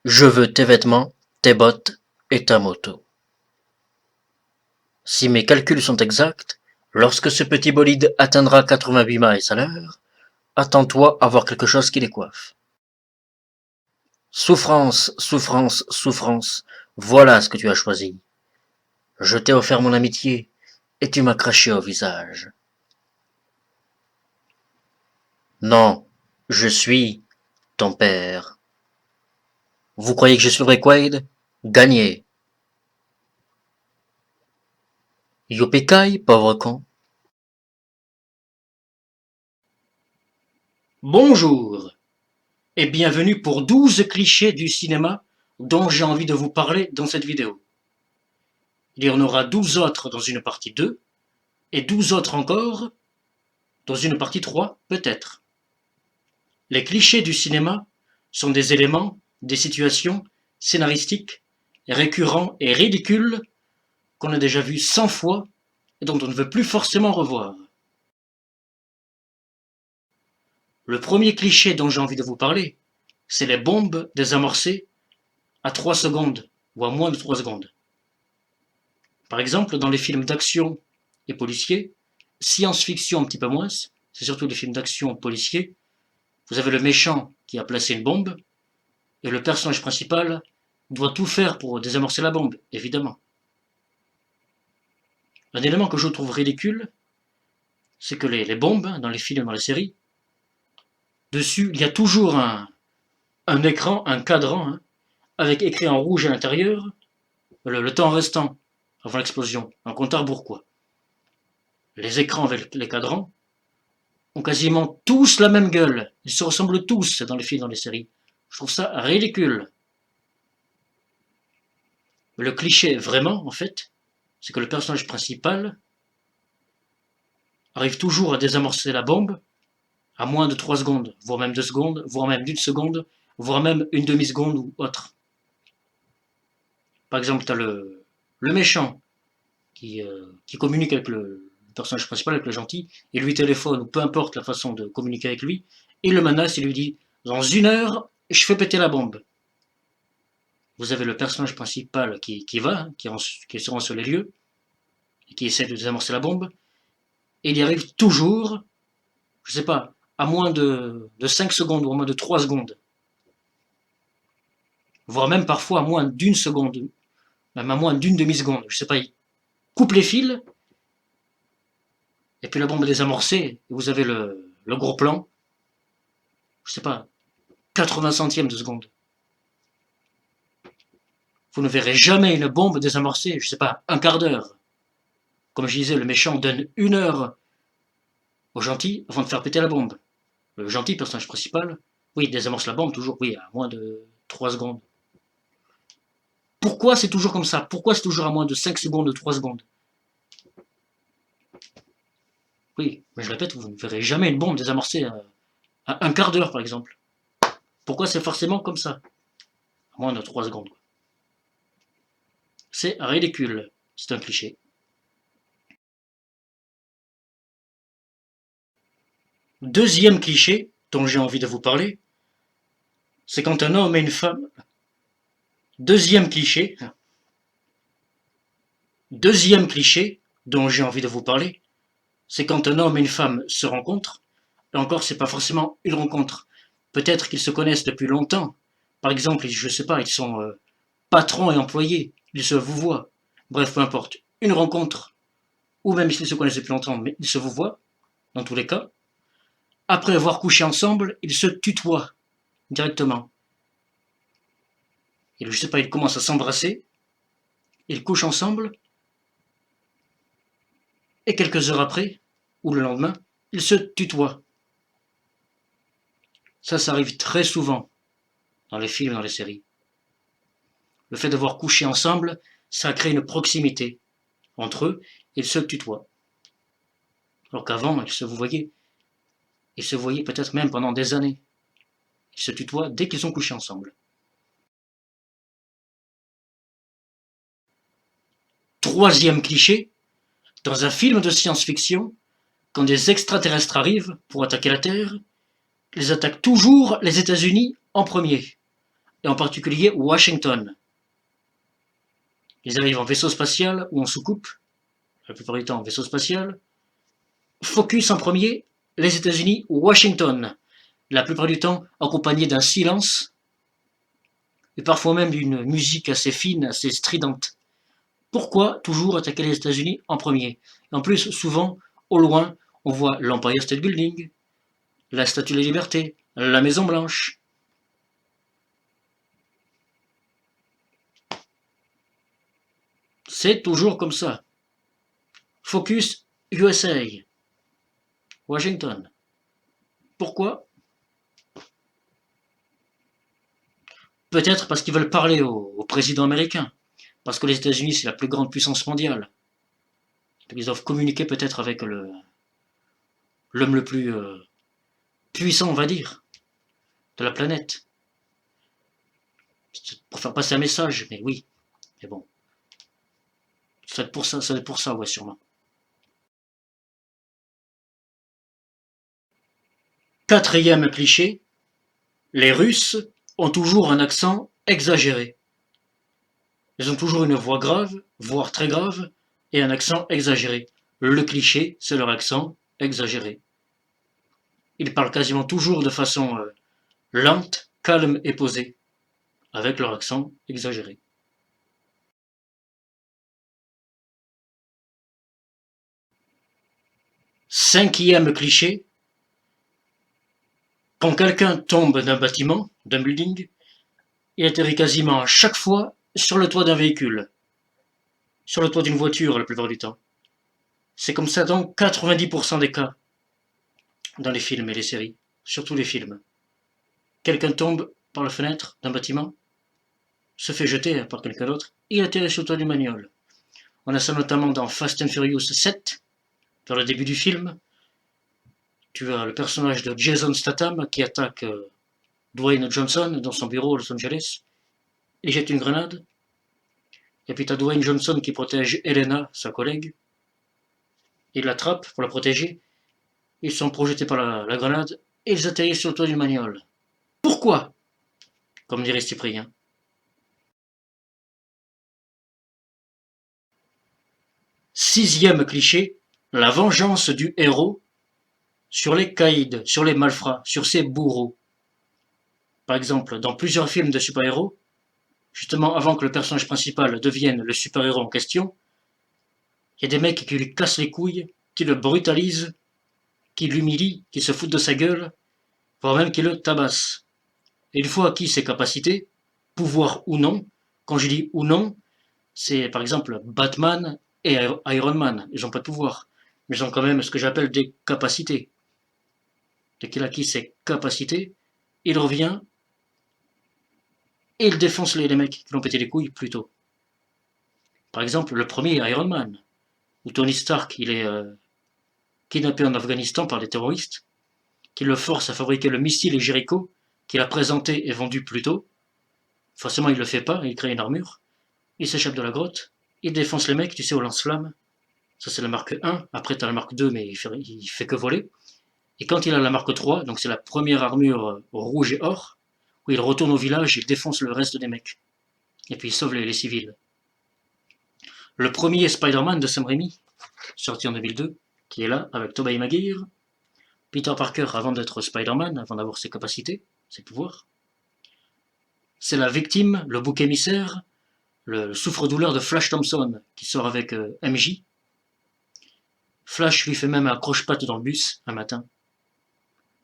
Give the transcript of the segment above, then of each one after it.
Je veux tes vêtements, tes bottes et ta moto. Si mes calculs sont exacts, lorsque ce petit bolide atteindra 88 miles à l'heure, attends-toi à voir quelque chose qui les coiffe. Souffrance, souffrance, souffrance, voilà ce que tu as choisi. Je t'ai offert mon amitié, et tu m'as craché au visage. Non, je suis ton père. Vous croyez que je suis vrai Quaid? Gagné. Yopikai, pauvre con. Bonjour, et bienvenue pour 12 clichés du cinéma dont j'ai envie de vous parler dans cette vidéo. Il y en aura 12 autres dans une partie 2, et 12 autres encore dans une partie 3, peut-être. Les clichés du cinéma sont des éléments, des situations scénaristiques, récurrents et ridicules qu'on a déjà vus 100 fois et dont on ne veut plus forcément revoir. Le premier cliché dont j'ai envie de vous parler, c'est les bombes désamorcées à 3 secondes ou à moins de 3 secondes. Par exemple, dans les films d'action et policiers, science-fiction un petit peu moins, c'est surtout les films d'action policiers, vous avez le méchant qui a placé une bombe, et le personnage principal doit tout faire pour désamorcer la bombe, évidemment. Un élément que je trouve ridicule, c'est que les bombes, dans les films et dans les séries, dessus, il y a toujours un écran, un cadran, avec écrit en rouge à l'intérieur, le temps restant avant l'explosion, un compte à rebours quoi. Les écrans avec les cadrans ont quasiment tous la même gueule. Ils se ressemblent tous dans les films et dans les séries. Je trouve ça ridicule. Le cliché, vraiment, en fait, c'est que le personnage principal arrive toujours à désamorcer la bombe à moins de 3 secondes, voire même 2 secondes, voire même d'1 seconde, voire même une demi-seconde ou autre. Par exemple, tu as le méchant qui communique avec le personnage principal, avec le gentil, il lui téléphone, ou peu importe la façon de communiquer avec lui, il le menace, il lui dit « Dans 1 heure, je fais péter la bombe ». Vous avez le personnage principal qui va, qui se rend sur les lieux, et qui essaie de désamorcer la bombe, et il y arrive toujours, je sais pas, à moins de 5 secondes ou à moins de 3 secondes. Voire même parfois à moins d'1 seconde, même à moins d'une demi-seconde. Je sais pas, il coupe les fils, et puis la bombe est désamorcée, et vous avez le gros plan, je sais pas, 80 centièmes de seconde. Vous ne verrez jamais une bombe désamorcée, je sais pas, un quart d'heure. Comme je disais, le méchant donne 1 heure au gentil avant de faire péter la bombe. Le gentil, personnage principal, oui, il désamorce la bombe toujours, oui, à moins de 3 secondes. Pourquoi c'est toujours comme ça? Pourquoi c'est toujours à moins de 5 secondes, de 3 secondes? Oui, mais je répète, vous ne verrez jamais une bombe désamorcée à un quart d'heure, par exemple. Pourquoi c'est forcément comme ça? À moins de 3 secondes. C'est ridicule. C'est un cliché. Deuxième cliché dont j'ai envie de vous parler, c'est quand un homme et une femme... Deuxième cliché dont j'ai envie de vous parler, c'est quand un homme et une femme se rencontrent. Là encore, c'est pas forcément une rencontre. Peut-être qu'ils se connaissent depuis longtemps. Par exemple, je sais pas, ils sont patrons et employés. Ils se vous voient. Bref, peu importe. Une rencontre, ou même s'ils se connaissent depuis longtemps, mais ils se vous voient, dans tous les cas. Après avoir couché ensemble, ils se tutoient directement. Et je sais pas, ils commencent à s'embrasser, ils couchent ensemble, et quelques heures après, ou le lendemain, ils se tutoient. Ça arrive très souvent dans les films et dans les séries. Le fait d'avoir couché ensemble, ça crée une proximité entre eux, ils se tutoient. Alors qu'avant, ils se voyaient peut-être même pendant des années. Ils se tutoient dès qu'ils ont couché ensemble. Troisième cliché, dans un film de science-fiction, quand des extraterrestres arrivent pour attaquer la Terre, ils attaquent toujours les États-Unis en premier. et en particulier Washington. Ils arrivent en vaisseau spatial ou en soucoupe, la plupart du temps en vaisseau spatial. Focus en premier, les États-Unis, Washington, la plupart du temps accompagné d'un silence et parfois même d'une musique assez fine, assez stridente. Pourquoi toujours attaquer les États-Unis en premier? En plus, souvent, au loin, on voit l'Empire State Building, la Statue de la Liberté, la Maison Blanche. C'est toujours comme ça. Focus USA, Washington. Pourquoi? Peut-être parce qu'ils veulent parler au président américain, parce que les États-Unis c'est la plus grande puissance mondiale. Ils doivent communiquer peut-être avec l'homme le plus puissant, on va dire, de la planète. Pour faire passer un message, mais oui. Mais bon. Ça va être pour ça, ouais, sûrement. Quatrième cliché, les Russes ont toujours un accent exagéré. Ils ont toujours une voix grave, voire très grave, et un accent exagéré. Le cliché, c'est leur accent exagéré. Ils parlent quasiment toujours de façon lente, calme et posée, avec leur accent exagéré. Cinquième cliché, quand quelqu'un tombe d'un bâtiment, d'un building, il atterrit quasiment à chaque fois sur le toit d'un véhicule, sur le toit d'une voiture la plupart du temps. C'est comme ça dans 90% des cas, dans les films et les séries, surtout les films. Quelqu'un tombe par la fenêtre d'un bâtiment, se fait jeter par quelqu'un d'autre, et il atterrit sur le toit d'une bagnole. On a ça notamment dans Fast and Furious 7, vers le début du film. Tu as le personnage de Jason Statham qui attaque Dwayne Johnson dans son bureau à Los Angeles. Il jette une grenade. Et puis tu as Dwayne Johnson qui protège Elena, sa collègue. Il l'attrape pour la protéger. Ils sont projetés par la grenade et ils atterrissent sur le toit d'une bagnole. Pourquoi? Comme dirait Cyprien. Sixième cliché, la vengeance du héros sur les caïds, sur les malfrats, sur ses bourreaux. Par exemple, dans plusieurs films de super-héros, justement avant que le personnage principal devienne le super-héros en question, il y a des mecs qui lui cassent les couilles, qui le brutalisent, qui l'humilient, qui se foutent de sa gueule, voire même qui le tabassent. Et une fois acquis ses capacités, pouvoir ou non, quand je dis ou non, c'est par exemple Batman et Iron Man, ils n'ont pas de pouvoir, mais ils ont quand même ce que j'appelle des capacités. Dès qu'il a acquis ses capacités, il revient et il défonce les mecs qui l'ont pété les couilles plus tôt. Par exemple, le premier Iron Man, où Tony Stark il est kidnappé en Afghanistan par des terroristes, qui le forcent à fabriquer le missile Jericho qu'il a présenté et vendu plus tôt. Forcément, il ne le fait pas, il crée une armure. Il s'échappe de la grotte, il défonce les mecs, tu sais, au lance-flammes. Ça, c'est la marque 1. Après, tu as la marque 2, mais il fait que voler. Et quand il a la marque 3, donc c'est la première armure rouge et or, où il retourne au village, il défonce le reste des mecs. Et puis il sauve les civils. Le premier Spider-Man de Sam Raimi, sorti en 2002, qui est là, avec Tobey Maguire. Peter Parker avant d'être Spider-Man, avant d'avoir ses capacités, ses pouvoirs. C'est la victime, le bouc émissaire, le souffre-douleur de Flash Thompson, qui sort avec MJ. Flash lui fait même un croche-patte dans le bus, un matin.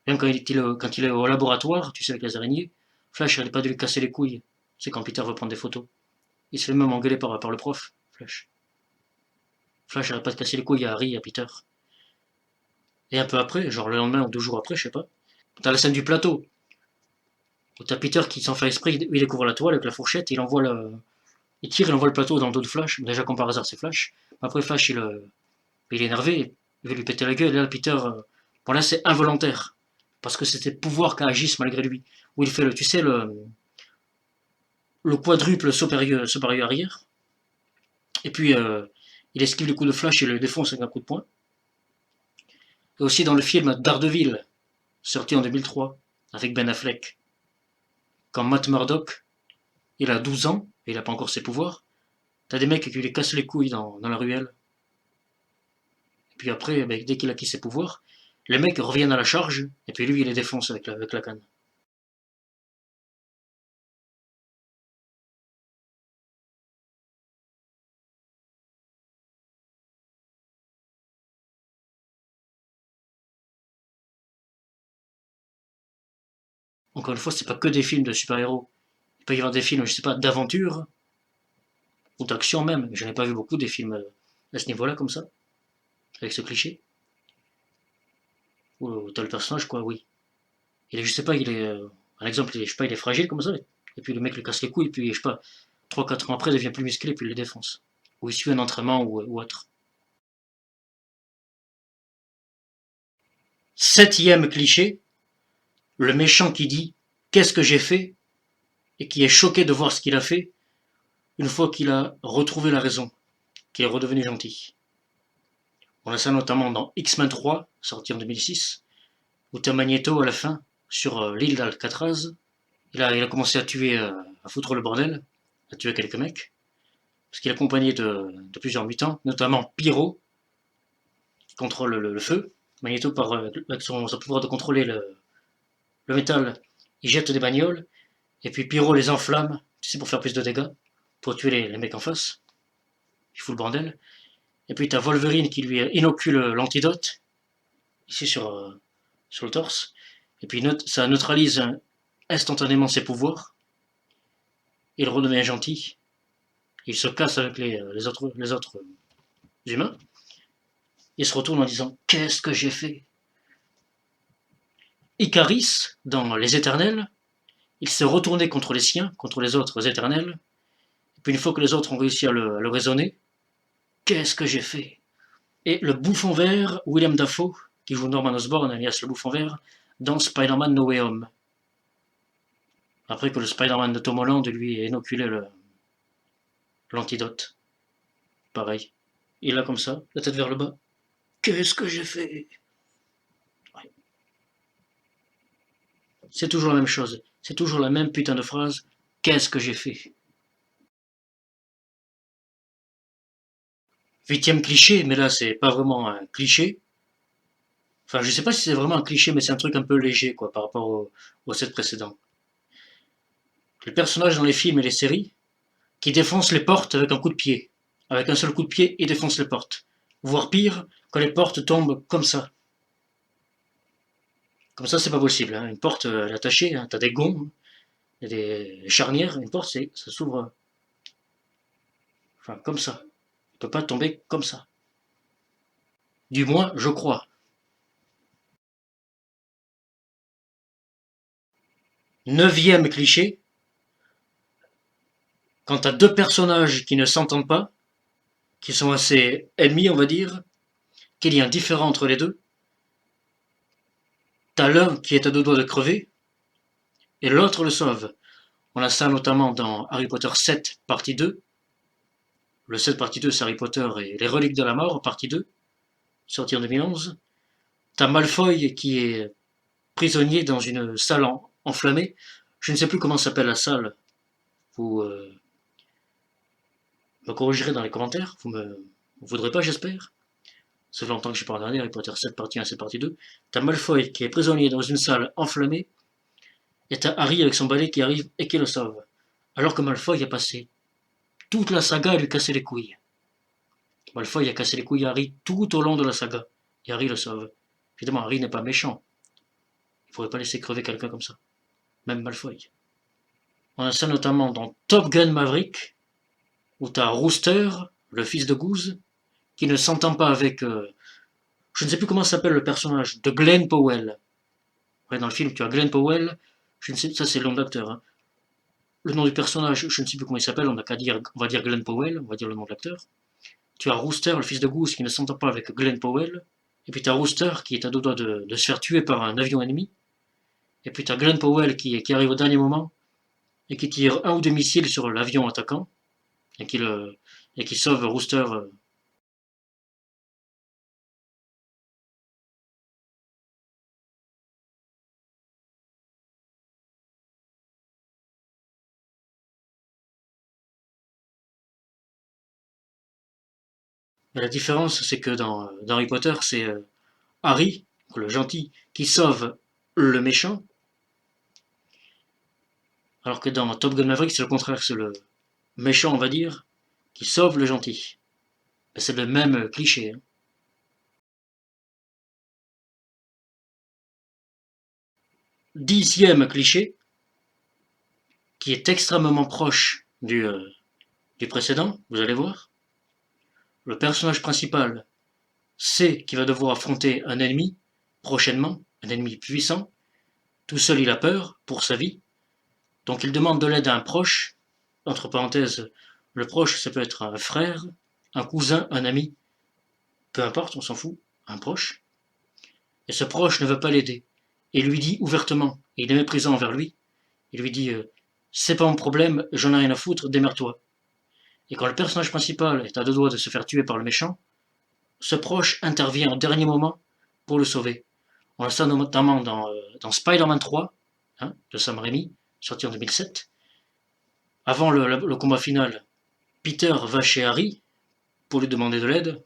Même quand il est au laboratoire, tu sais, avec les araignées, Flash n'arrête pas de lui casser les couilles. C'est quand Peter veut prendre des photos. Il se fait même engueuler par le prof, Flash. Flash n'arrête pas de casser les couilles à Harry et à Peter. Et un peu après, genre le lendemain ou 2 jours après, je sais pas, t'as la scène du plateau. Où t'as Peter qui s'en fait esprit, il découvre la toile avec la fourchette, il tire, il envoie le plateau dans le dos de Flash. Déjà, comme par hasard, c'est Flash. Après, Flash, il est énervé, il veut lui péter la gueule. Et là, Peter, bon, là, c'est involontaire. Parce que c'était le pouvoir qui agisse malgré lui. Où il fait tu sais, le quadruple supérieur arrière. Et puis, il esquive le coup de Flash et le défonce avec un coup de poing. Et aussi dans le film Daredevil, sorti en 2003, avec Ben Affleck. Quand Matt Murdock il a 12 ans, et il n'a pas encore ses pouvoirs. T'as des mecs qui lui cassent les couilles dans la ruelle. Et puis après, ben, dès qu'il a acquis ses pouvoirs, les mecs reviennent à la charge, et puis lui, il les défonce avec la canne. Encore une fois, c'est pas que des films de super-héros. Il peut y avoir des films, je sais pas, d'aventure, ou d'action même. Je n'ai pas vu beaucoup des films à ce niveau-là, comme ça, avec ce cliché. Où t'as le personnage, quoi, oui. Il est, je sais pas, il est, un exemple, il est, je sais pas, il est fragile comme ça, et puis le mec lui casse les couilles, et puis, je sais pas, 3 4 ans après, il devient plus musclé, et puis il le défonce. Ou il suit un entraînement, ou autre. Septième cliché, le méchant qui dit qu'est-ce que j'ai fait et qui est choqué de voir ce qu'il a fait une fois qu'il a retrouvé la raison, qu'il est redevenu gentil. On a ça notamment dans X-Men 3, sorti en 2006, où t'as Magneto à la fin, sur l'île d'Alcatraz. Il a commencé à tuer, à foutre le bordel, à tuer quelques mecs, parce qu'il est accompagné de plusieurs mutants, notamment Pyro, qui contrôle le feu. Magneto, avec son pouvoir de contrôler le métal, il jette des bagnoles, et puis Pyro les enflamme, tu sais, pour faire plus de dégâts, pour tuer les mecs en face. Il fout le bordel. Et puis t'as Wolverine qui lui inocule l'antidote, ici sur le torse. Et puis ça neutralise instantanément ses pouvoirs. Il redevient gentil. Il se casse avec les autres humains. Il se retourne en disant qu'est-ce que j'ai fait. Icaris, dans Les Éternels, il s'est retourné contre les siens, contre les autres éternels. Et puis une fois que les autres ont réussi à le raisonner, qu'est-ce que j'ai fait. Et le bouffon vert, William Dafoe, qui joue Norman Osborn, alias le bouffon vert, dans Spider-Man No Way Home. Après que le Spider-Man de Tom Holland lui ait inoculé l'antidote. Pareil. Il a comme ça, la tête vers le bas. Qu'est-ce que j'ai fait. Ouais. C'est toujours la même chose. C'est toujours la même putain de phrase. Qu'est-ce que j'ai fait. Huitième cliché, mais là c'est pas vraiment un cliché. Enfin, je sais pas si c'est vraiment un cliché, mais c'est un truc un peu léger, quoi, par rapport au set précédent. Les personnages dans les films et les séries qui défoncent les portes avec un coup de pied. Avec un seul coup de pied, ils défoncent les portes. Voire pire, quand les portes tombent comme ça. Comme ça, c'est pas possible. Hein. Une porte, elle est attachée, hein. T'as des gonds, il y a des charnières. Une porte, ça s'ouvre, enfin, comme ça. Elle peut pas tomber comme ça. Du moins, je crois. Neuvième cliché, quand t'as deux personnages qui ne s'entendent pas, qui sont assez ennemis, on va dire, qu'il y a un différent entre les deux, t'as l'un qui est à deux doigts de crever, et l'autre le sauve. On a ça notamment dans Harry Potter 7, partie 2. Le 7, partie 2, c'est Harry Potter et les reliques de la mort, partie 2, sorti en 2011. T'as Malfoy qui est prisonnier dans une salle enflammée. Je ne sais plus comment s'appelle la salle. Vous me corrigerez dans les commentaires. Vous me voudrez pas, j'espère. Ça fait longtemps que je suis pas regardé Harry Potter 7 partie 1, 7 partie 2. T'as Malfoy qui est prisonnier dans une salle enflammée. Et t'as Harry avec son balai qui arrive et qui le sauve. Alors que Malfoy a passé toute la saga à lui casser les couilles. Malfoy a cassé les couilles à Harry tout au long de la saga. Et Harry le sauve. Évidemment, Harry n'est pas méchant. Il ne faudrait pas laisser crever quelqu'un comme ça. Même Malfoy. On a ça notamment dans Top Gun Maverick, où t'as Rooster, le fils de Goose, qui ne s'entend pas avec... je ne sais plus comment s'appelle le personnage, de Glenn Powell. Ouais, dans le film, tu as Glenn Powell, je ne sais, ça c'est le nom d'acteur. Hein. Le nom du personnage, je ne sais plus comment il s'appelle, on n'a qu'à dire, on va dire Glenn Powell, on va dire le nom de l'acteur. Tu as Rooster, le fils de Goose, qui ne s'entend pas avec Glenn Powell. Et puis tu as Rooster, qui est à deux doigts de se faire tuer par un avion ennemi. Et puis tu as Glenn Powell qui arrive au dernier moment et qui tire un ou deux missiles sur l'avion attaquant et qui sauve Rooster Mais la différence, c'est que dans Harry Potter, c'est Harry, le gentil, qui sauve le méchant, alors que dans Top Gun Maverick, c'est le contraire, c'est le méchant, on va dire, qui sauve le gentil. C'est le même cliché. Hein. 10e cliché, qui est extrêmement proche du précédent, vous allez voir. Le personnage principal sait qu'il va devoir affronter un ennemi prochainement, un ennemi puissant. Tout seul, il a peur pour sa vie. Donc il demande de l'aide à un proche. Entre parenthèses, le proche, ça peut être un frère, un cousin, un ami, peu importe, on s'en fout, un proche. Et ce proche ne veut pas l'aider. Et lui dit ouvertement, et il est méprisant envers lui, il lui dit c'est pas mon problème, j'en ai rien à foutre, démerde-toi. Et quand le personnage principal est à deux doigts de se faire tuer par le méchant, ce proche intervient au dernier moment pour le sauver. On a ça notamment dans Spider-Man 3, hein, de Sam Raimi, sorti en 2007. Avant le combat final, Peter va chez Harry pour lui demander de l'aide,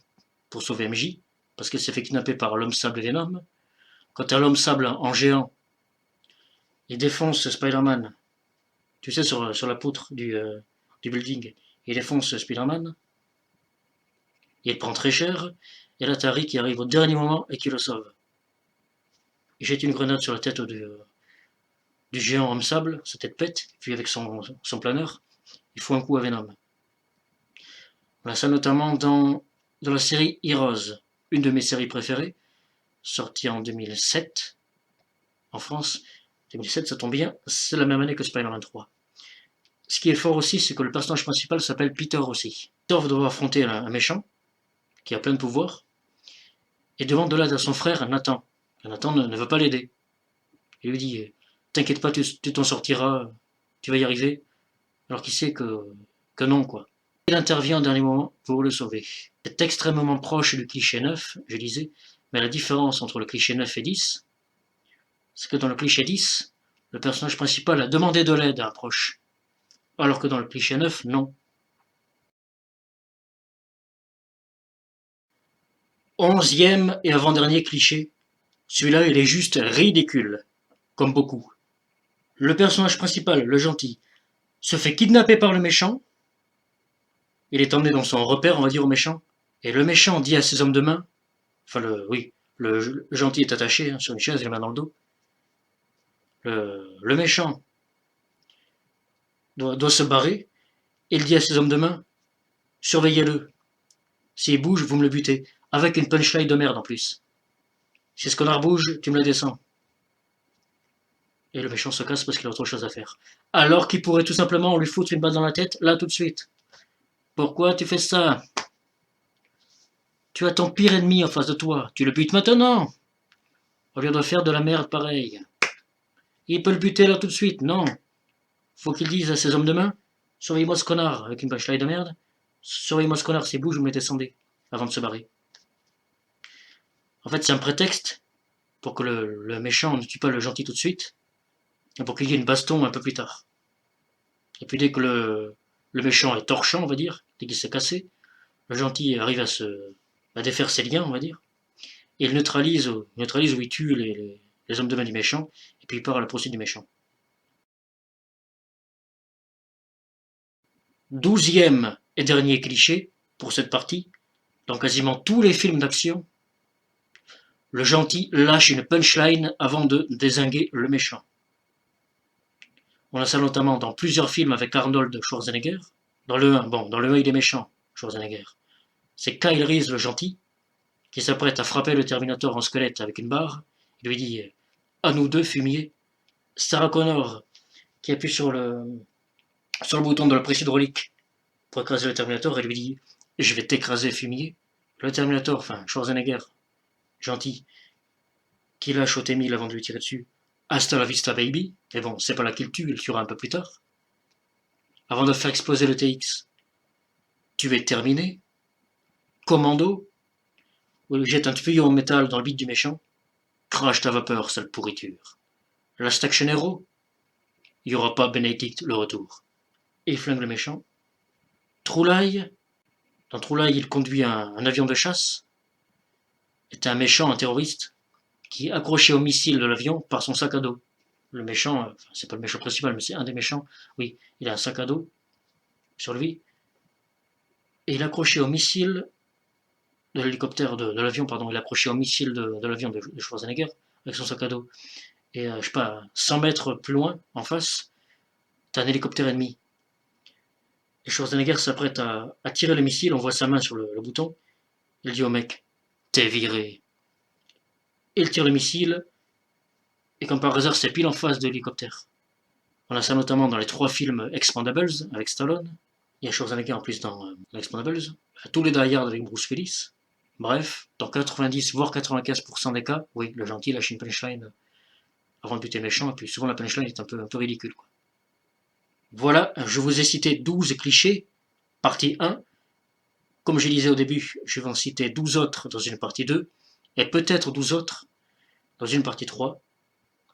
pour sauver MJ, parce qu'elle s'est fait kidnapper par l'homme sable Venom. Quant à l'homme sable en géant, il défonce Spider-Man, tu sais, sur la poutre du building. Il défonce Spider-Man, il prend très cher, et là t'as Harry qui arrive au dernier moment et qui le sauve. Il jette une grenade sur la tête du géant homme sable, sa tête pète, puis avec son planeur, il fout un coup à Venom. On a ça notamment dans la série Heroes, une de mes séries préférées, sortie en 2007 en France. 2007, ça tombe bien, c'est la même année que Spider-Man 3. Ce qui est fort aussi, c'est que le personnage principal s'appelle Peter aussi. Peter va devoir affronter un méchant qui a plein de pouvoirs et demande de l'aide à son frère Nathan. Nathan ne veut pas l'aider. Il lui dit t'inquiète pas, tu t'en sortiras, tu vas y arriver. Alors qu'il sait que non, quoi. Il intervient au dernier moment pour le sauver. C'est extrêmement proche du cliché 9, je disais, mais la différence entre le cliché 9 et 10, c'est que dans le cliché 10, le personnage principal a demandé de l'aide à un proche, alors que dans le cliché 9, non. 11e et avant-dernier cliché, celui-là il est juste ridicule, comme beaucoup. Le personnage principal, le gentil, se fait kidnapper par le méchant, il est emmené dans son repère, on va dire, au méchant, et le méchant dit à ses hommes de main, enfin le gentil est attaché hein, sur une chaise, il a main dans le dos, le méchant doit se barrer, et il dit à ses hommes de main, surveillez-le, s'il bouge, vous me le butez, avec une punchline de merde en plus. Si ce connard bouge, tu me le descends. Et le méchant se casse parce qu'il a autre chose à faire. Alors qu'il pourrait tout simplement lui foutre une balle dans la tête, là tout de suite. Pourquoi tu fais ça? Tu as ton pire ennemi en face de toi, tu le butes maintenant, au lieu de faire de la merde pareille. Il peut le buter là tout de suite, non. Faut qu'il dise à ses hommes de main, surveillez-moi ce connard, avec une punchline de merde, surveillez-moi ce connard, s'il bouge, vous me le descendez, avant de se barrer. En fait, c'est un prétexte pour que le méchant ne tue pas le gentil tout de suite, et pour qu'il y ait une baston un peu plus tard. Et puis dès que le méchant est torchant, on va dire, dès qu'il s'est cassé, le gentil arrive à défaire ses liens, on va dire, et il neutralise ou il tue les hommes de main du méchant, et puis il part à la poursuite du méchant. 12e et dernier cliché pour cette partie, dans quasiment tous les films d'action, le gentil lâche une punchline avant de dézinguer le méchant. On a ça notamment dans plusieurs films avec Arnold Schwarzenegger. Dans le 1, dans le 1 il est méchant, Schwarzenegger. C'est Kyle Reese le gentil, qui s'apprête à frapper le Terminator en squelette avec une barre. Il lui dit à nous deux, fumier. Sarah Connor, qui appuie sur le bouton de la presse hydraulique pour écraser le Terminator, elle lui dit je vais t'écraser, fumier. Le Terminator, enfin Schwarzenegger, gentil, qui lâche au T-1000 avant de lui tirer dessus. Hasta la vista baby. Et bon, c'est pas là qu'il tue, il tuera un peu plus tard. Avant de faire exploser le TX. Tu es terminé. Commando. Où il jette un tuyau en métal dans le bide du méchant. Crache ta vapeur, sale pourriture. Last Action Hero. Il n'y aura pas Benedict le retour. Et il flingue le méchant. Troulaille. Dans True Lie, il conduit un avion de chasse, est un méchant, un terroriste, qui est accroché au missile de l'avion par son sac à dos. Le méchant, enfin, c'est pas le méchant principal, mais c'est un des méchants, oui, il a un sac à dos sur lui, et il est accroché au missile de l'hélicoptère, de l'avion, pardon, il est accroché au missile de l'avion de Schwarzenegger, avec son sac à dos. Et je sais pas, 100 mètres plus loin, en face, t'as un hélicoptère ennemi. Et Schwarzenegger s'apprête à tirer le missile, on voit sa main sur le bouton, il dit au mec, t'es viré. Il tire le missile, et comme par hasard, c'est pile en face de l'hélicoptère. On a ça notamment dans les 3 films Expandables avec Stallone. Il y a Schwarzenegger en plus dans Expandables. Tous les Die Hard avec Bruce Willis. Bref, dans 90 voire 95% des cas, oui, le gentil lâche une punchline avant de buter méchant, et puis souvent la punchline est un peu ridicule. Quoi. Voilà, je vous ai cité 12 clichés, partie 1. Comme je disais au début, je vais en citer 12 autres dans une partie 2, et peut-être 12 autres dans une partie 3,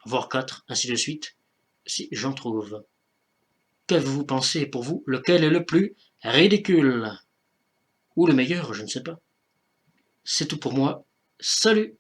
voire 4, ainsi de suite, si j'en trouve. Qu'avez-vous pensé pour vous? Lequel est le plus ridicule? Ou le meilleur, je ne sais pas. C'est tout pour moi. Salut!